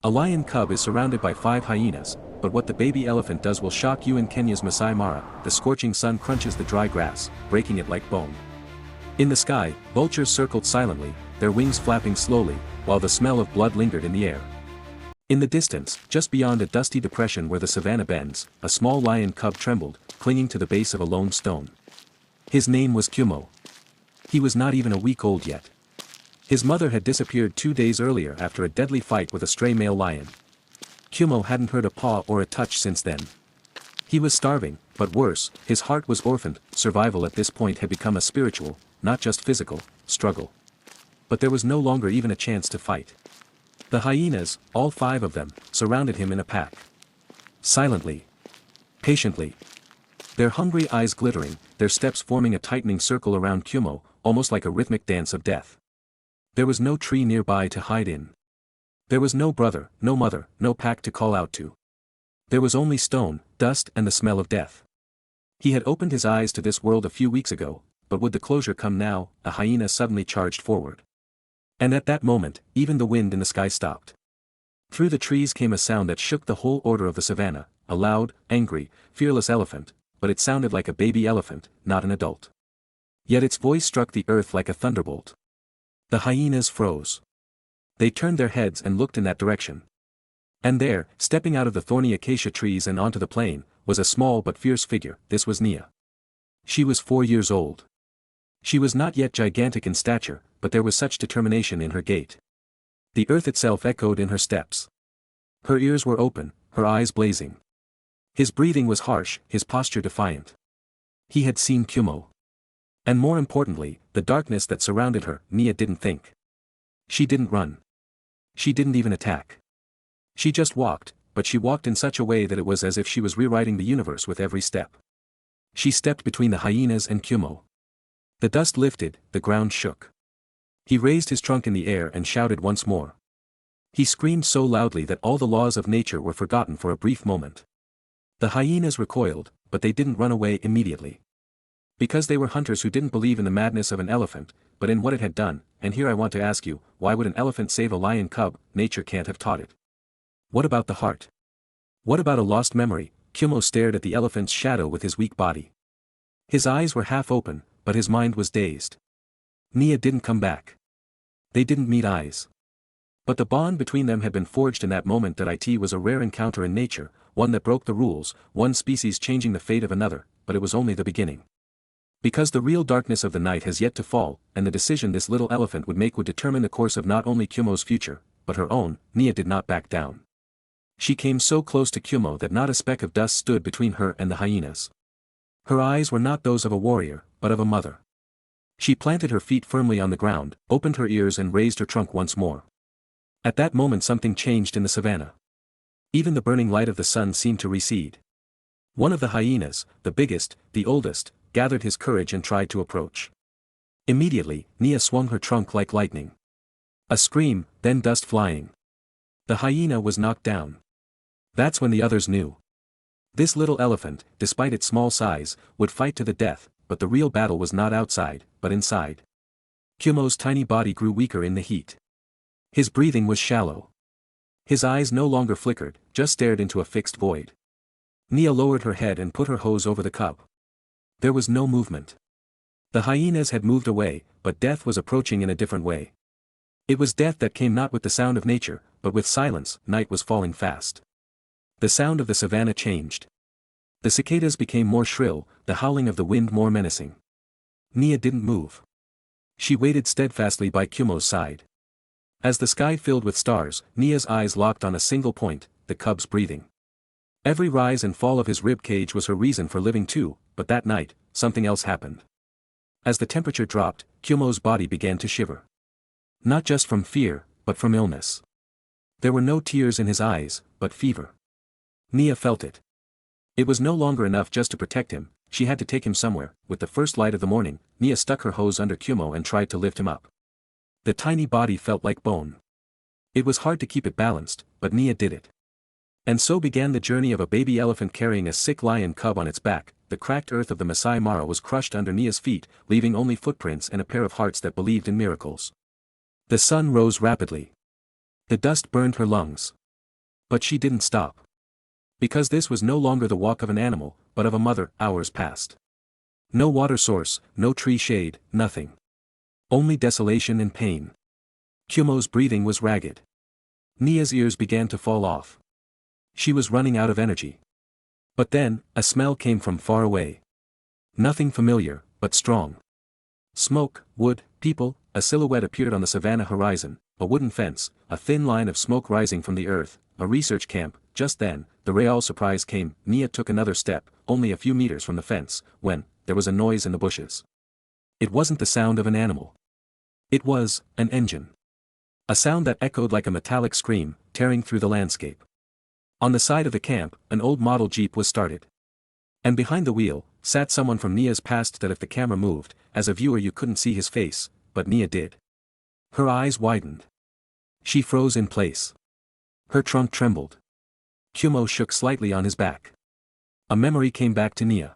A lion cub is surrounded by 5 hyenas, but what the baby elephant does will shock you. In Kenya's Masai Mara, the scorching sun crunches the dry grass, breaking it like bone. In the sky, vultures circled silently, their wings flapping slowly, while the smell of blood lingered in the air. In the distance, just beyond a dusty depression where the savanna bends, a small lion cub trembled, clinging to the base of a lone stone. His name was Kumo. He was not even a week old yet. His mother had disappeared 2 days earlier after a deadly fight with a stray male lion. Kumo hadn't heard a paw or a touch since then. He was starving, but worse, his heart was orphaned. Survival at this point had become a spiritual, not just physical, struggle. But there was no longer even a chance to fight. The hyenas, all 5 of them, surrounded him in a pack. Silently. Patiently. Their hungry eyes glittering, their steps forming a tightening circle around Kumo, almost like a rhythmic dance of death. There was no tree nearby to hide in. There was no brother, no mother, no pack to call out to. There was only stone, dust and the smell of death. He had opened his eyes to this world a few weeks ago, but would the closure come now? A hyena suddenly charged forward. And at that moment, even the wind in the sky stopped. Through the trees came a sound that shook the whole order of the savannah, a loud, angry, fearless elephant, but it sounded like a baby elephant, not an adult. Yet its voice struck the earth like a thunderbolt. The hyenas froze. They turned their heads and looked in that direction. And there, stepping out of the thorny acacia trees and onto the plain, was a small but fierce figure. This was Nia. She was 4 years old. She was not yet gigantic in stature, but there was such determination in her gait. The earth itself echoed in her steps. Her ears were open, her eyes blazing. His breathing was harsh, his posture defiant. He had seen Kumo. And more importantly, the darkness that surrounded her. Nia didn't think. She didn't run. She didn't even attack. She just walked, but she walked in such a way that it was as if she was rewriting the universe with every step. She stepped between the hyenas and Kumo. The dust lifted, the ground shook. He raised his trunk in the air and shouted once more. He screamed so loudly that all the laws of nature were forgotten for a brief moment. The hyenas recoiled, but they didn't run away immediately. Because they were hunters who didn't believe in the madness of an elephant, but in what it had done. And here I want to ask you, why would an elephant save a lion cub? Nature can't have taught it. What about the heart? What about a lost memory? Kumo stared at the elephant's shadow with his weak body. His eyes were half open, but his mind was dazed. Nia didn't come back. They didn't meet eyes. But the bond between them had been forged in that moment. That it was a rare encounter in nature, one that broke the rules, one species changing the fate of another, but it was only the beginning. Because the real darkness of the night has yet to fall, and the decision this little elephant would make would determine the course of not only Kumo's future, but her own. Nia did not back down. She came so close to Kumo that not a speck of dust stood between her and the hyenas. Her eyes were not those of a warrior, but of a mother. She planted her feet firmly on the ground, opened her ears and raised her trunk once more. At that moment something changed in the savannah. Even the burning light of the sun seemed to recede. One of the hyenas, the biggest, the oldest, gathered his courage and tried to approach. Immediately, Nia swung her trunk like lightning. A scream, then dust flying. The hyena was knocked down. That's when the others knew. This little elephant, despite its small size, would fight to the death, but the real battle was not outside, but inside. Kumo's tiny body grew weaker in the heat. His breathing was shallow. His eyes no longer flickered, just stared into a fixed void. Nia lowered her head and put her hose over the cub. There was no movement. The hyenas had moved away, but death was approaching in a different way. It was death that came not with the sound of nature, but with silence. Night was falling fast. The sound of the savannah changed. The cicadas became more shrill, the howling of the wind more menacing. Nia didn't move. She waited steadfastly by Kumo's side. As the sky filled with stars, Nia's eyes locked on a single point, the cub's breathing. Every rise and fall of his rib cage was her reason for living too, but that night, something else happened. As the temperature dropped, Kumo's body began to shiver. Not just from fear, but from illness. There were no tears in his eyes, but fever. Nia felt it. It was no longer enough just to protect him, she had to take him somewhere. With the first light of the morning, Nia stuck her hose under Kumo and tried to lift him up. The tiny body felt like bone. It was hard to keep it balanced, but Nia did it. And so began the journey of a baby elephant carrying a sick lion cub on its back. The cracked earth of the Masai Mara was crushed under Nia's feet, leaving only footprints and a pair of hearts that believed in miracles. The sun rose rapidly. The dust burned her lungs. But she didn't stop. Because this was no longer the walk of an animal, but of a mother. Hours passed. No water source, no tree shade, nothing. Only desolation and pain. Kumo's breathing was ragged. Nia's ears began to fall off. She was running out of energy. But then, a smell came from far away. Nothing familiar, but strong. Smoke, wood, people. A silhouette appeared on the savanna horizon, a wooden fence, a thin line of smoke rising from the earth, a research camp. Just then, the real surprise came. Nia took another step, only a few meters from the fence, when there was a noise in the bushes. It wasn't the sound of an animal. It was an engine. A sound that echoed like a metallic scream, tearing through the landscape. On the side of the camp, an old model Jeep was started. And behind the wheel, sat someone from Nia's past that if the camera moved, as a viewer you couldn't see his face, but Nia did. Her eyes widened. She froze in place. Her trunk trembled. Kumo shook slightly on his back. A memory came back to Nia.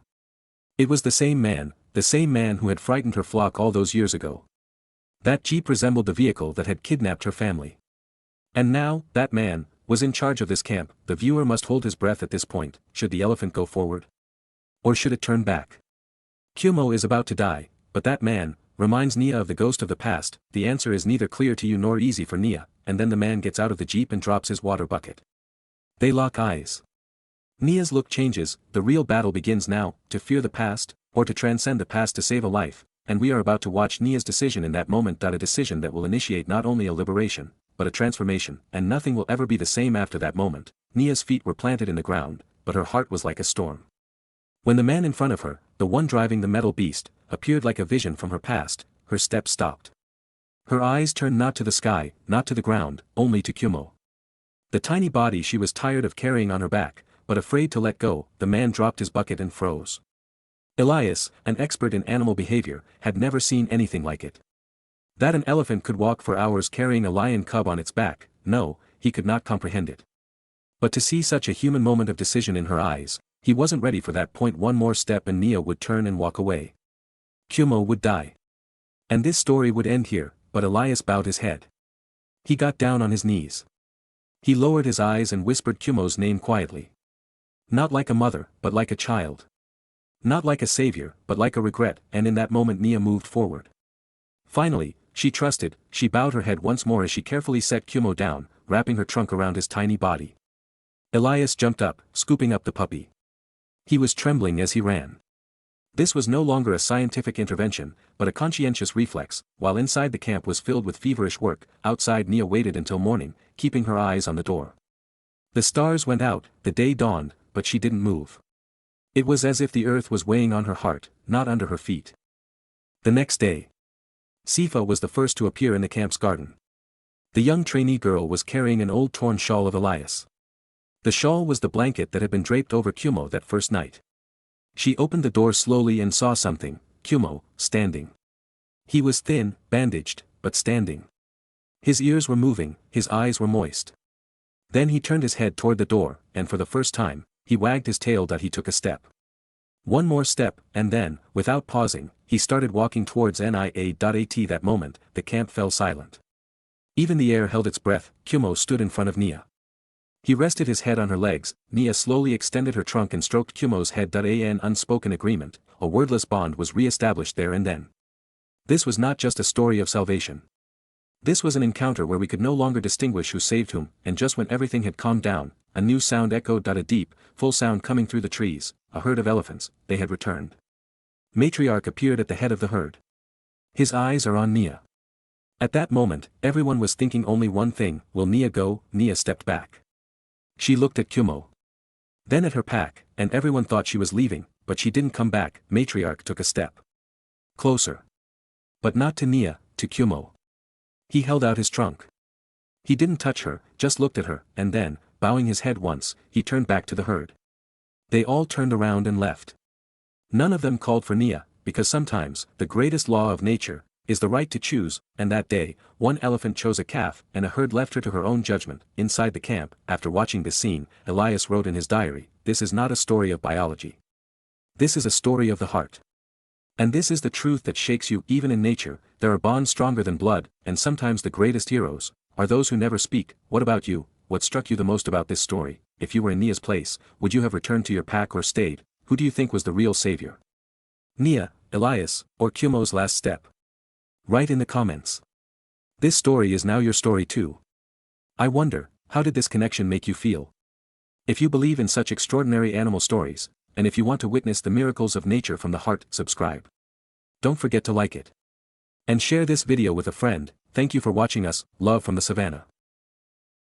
It was the same man who had frightened her flock all those years ago. That Jeep resembled the vehicle that had kidnapped her family. And now, that man was in charge of this camp. The viewer must hold his breath at this point. Should the elephant go forward? Or should it turn back? Kumo is about to die, but that man reminds Nia of the ghost of the past. The answer is neither clear to you nor easy for Nia, and then the man gets out of the Jeep and drops his water bucket. They lock eyes. Nia's look changes. The real battle begins now, to fear the past, or to transcend the past to save a life, and we are about to watch Nia's decision in that moment. A decision that will initiate not only a liberation, but a transformation, and nothing will ever be the same after that moment. Nia's feet were planted in the ground, but her heart was like a storm. When the man in front of her, the one driving the metal beast, appeared like a vision from her past, her steps stopped. Her eyes turned not to the sky, not to the ground, only to Kumo. The tiny body she was tired of carrying on her back, but afraid to let go. The man dropped his bucket and froze. Elias, an expert in animal behavior, had never seen anything like it. That an elephant could walk for hours carrying a lion cub on its back, no, he could not comprehend it. But to see such a human moment of decision in her eyes, he wasn't ready for that point. One more step and Nia would turn and walk away. Kumo would die. And this story would end here, but Elias bowed his head. He got down on his knees. He lowered his eyes and whispered Kumo's name quietly. Not like a mother, but like a child. Not like a savior, but like a regret, and in that moment Nia moved forward. Finally, she trusted. She bowed her head once more as she carefully set Kumo down, wrapping her trunk around his tiny body. Elias jumped up, scooping up the puppy. He was trembling as he ran. This was no longer a scientific intervention, but a conscientious reflex. While inside the camp was filled with feverish work, outside Nia waited until morning, keeping her eyes on the door. The stars went out, the day dawned, but she didn't move. It was as if the earth was weighing on her heart, not under her feet. The next day, Sifa was the first to appear in the camp's garden. The young trainee girl was carrying an old torn shawl of Elias. The shawl was the blanket that had been draped over Kumo that first night. She opened the door slowly and saw something, Kumo, standing. He was thin, bandaged, but standing. His ears were moving, his eyes were moist. Then he turned his head toward the door, and for the first time, he wagged his tail. He took a step. One more step, and then, without pausing, he started walking towards Nia. At that moment, the camp fell silent. Even the air held its breath. Kumo stood in front of Nia. He rested his head on her legs. Nia slowly extended her trunk and stroked Kumo's head. An unspoken agreement, a wordless bond was re-established there and then. This was not just a story of salvation. This was an encounter where we could no longer distinguish who saved whom, and just when everything had calmed down, a new sound echoed. A deep, full sound coming through the trees, a herd of elephants. They had returned. Matriarch appeared at the head of the herd. His eyes are on Nia. At that moment, everyone was thinking only one thing: will Nia go? Nia stepped back. She looked at Kumo. Then at her pack, and everyone thought she was leaving, but she didn't come back. Matriarch took a step closer. But not to Nia, to Kumo. He held out his trunk. He didn't touch her, just looked at her, and then, bowing his head once, he turned back to the herd. They all turned around and left. None of them called for Nia, because sometimes, the greatest law of nature is the right to choose, and that day, one elephant chose a calf, and a herd left her to her own judgment. Inside the camp, after watching this scene, Elias wrote in his diary, "This is not a story of biology. This is a story of the heart. And this is the truth that shakes you. Even in nature, there are bonds stronger than blood, and sometimes the greatest heroes are those who never speak." What about you? what struck you the most about this story? If you were in Nia's place, would you have returned to your pack or stayed? Who do you think was the real savior? Nia, Elias, or Kumo's last step? Write in the comments. This story is now your story too. I wonder, how did this connection make you feel? If you believe in such extraordinary animal stories, and if you want to witness the miracles of nature from the heart, subscribe. Don't forget to like it. And share this video with a friend. Thank you for watching us. Love from the savannah.